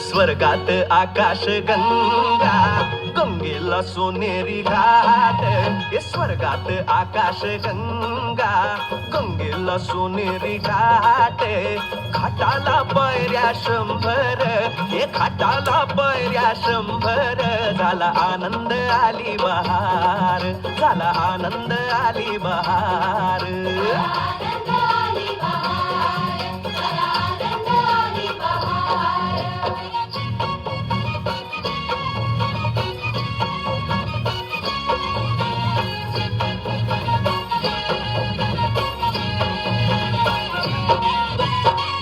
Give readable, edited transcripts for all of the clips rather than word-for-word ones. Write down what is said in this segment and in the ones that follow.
स्वर्गात आकाश गंगा, गंगेला सोनेरी घाट. हे स्वर्गात आकाश गंगा, गंगेला सोनेरी घाट. घाटाला पायऱ्या 100, हे घाटाला पायऱ्या 100. झाला आनंद आली बहार, झाला आनंद आली बहार.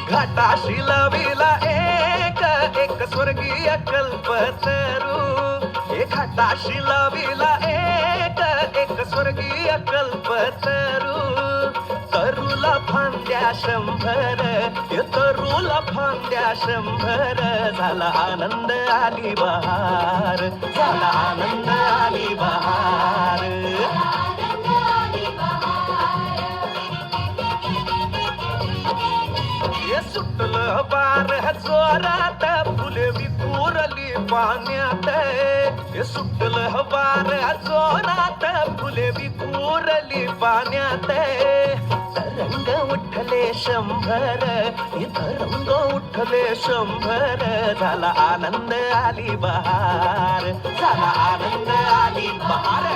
घाटाशी लाविला एक स्वर्गीय कल्पतरू. हे घाटाशी लाविला एक स्वर्गीय कल्पतरू. तरूला फांद्या 100, हे तरूला फांद्या 100. झाला आनंद आली बहार, झाला आनंद आली बहार. सुटलं बार जोरात, फुले विखुरली पाण्यात. हे सुटलं बार जोरात, फुले विखुरली पाण्यात. तरंग उठले 100, हे तरंग उठले 100. झाला आनंद आली बहार, झाला आनंद आली बहार.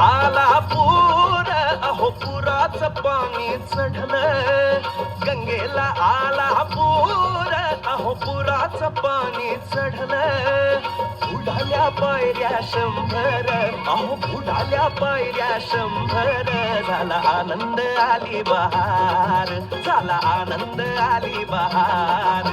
आला पूर, अहो पुराचं पाणी चढलं. गंगेला आला पूर, अहो पुराचं पाणी चढलं. बुडाल्या पायऱ्या 100, अहो बुडाल्या पायऱ्या 100. झाला आनंद आली बहार, झाला आनंद आली बहार.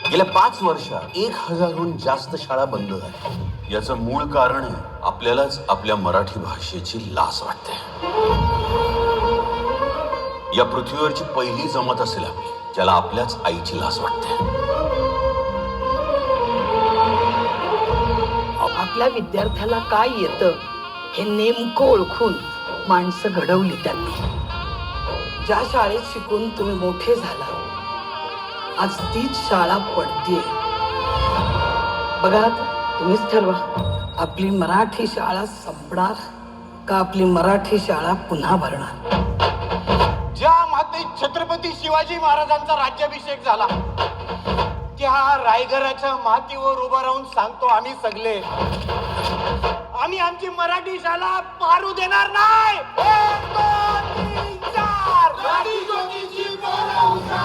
गेल्या 5 वर्षात 1000हून जास्त शाळा बंद झाल्या. याचं मूळ कारण आहे आपल्यालाच आपल्या मराठी भाषेची लाज वाटते. या पृथ्वीवरची पहिली जमात असेल आपली, ज्याला आपल्याच आईची लाज वाटते. आपल्या विद्यार्थ्याला काय येतं हे नेमकं ओळखून माणसं घडवली त्यांनी. ज्या शाळेत शिकून तुम्ही मोठे झाला, आज तीच शाळा पडते. बघा आता तुम्हीच ठरवा, आपली मराठी शाळा संपणार का आपली मराठी शाळा पुन्हा भरणार. ज्या मातीत छत्रपती शिवाजी महाराजांचा राज्याभिषेक झाला, त्या रायगडाच्या मातीवर उभं राहून सांगतो आम्ही सगळे, आम्ही आमची मराठी शाळा पारू देणार नाही. 1, 2, 3, 4 गाडी ज्योतीची बोलावता.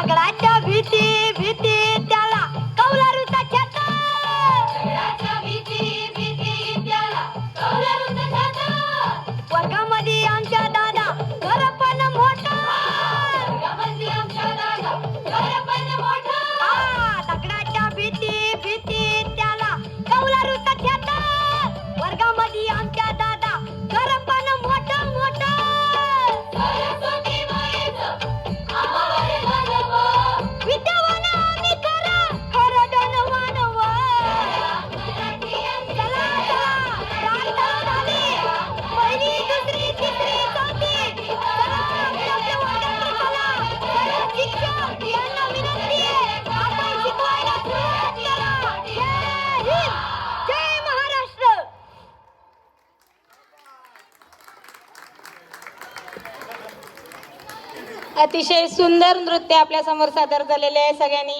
दगडाच्या भीती भीती त्याला कौलारूचा छाता. वर्गामध्ये आमच्या दादा घर पण मोठा. दगडाच्या भीती भीती त्याला कौलारूचा छाता. वर्गामध्ये आमच्या दादा घर पण मोठा मोठा. विद्यावान आम्ही खरं खरं धनवानव. चला चला प्रार्थना झाली. पहिली दुसरी तिसरी चौथी. चला आपल्या वर्गाकडे चला. सर्व शिक्षक यांना विनंती आहे, आपण शिकवायला सुरुवात करा. जय हिंद, जय महाराष्ट्र. अतिशय सुंदर नृत्य आपल्या समोर सादर झालेले आहे. सगळ्यांनी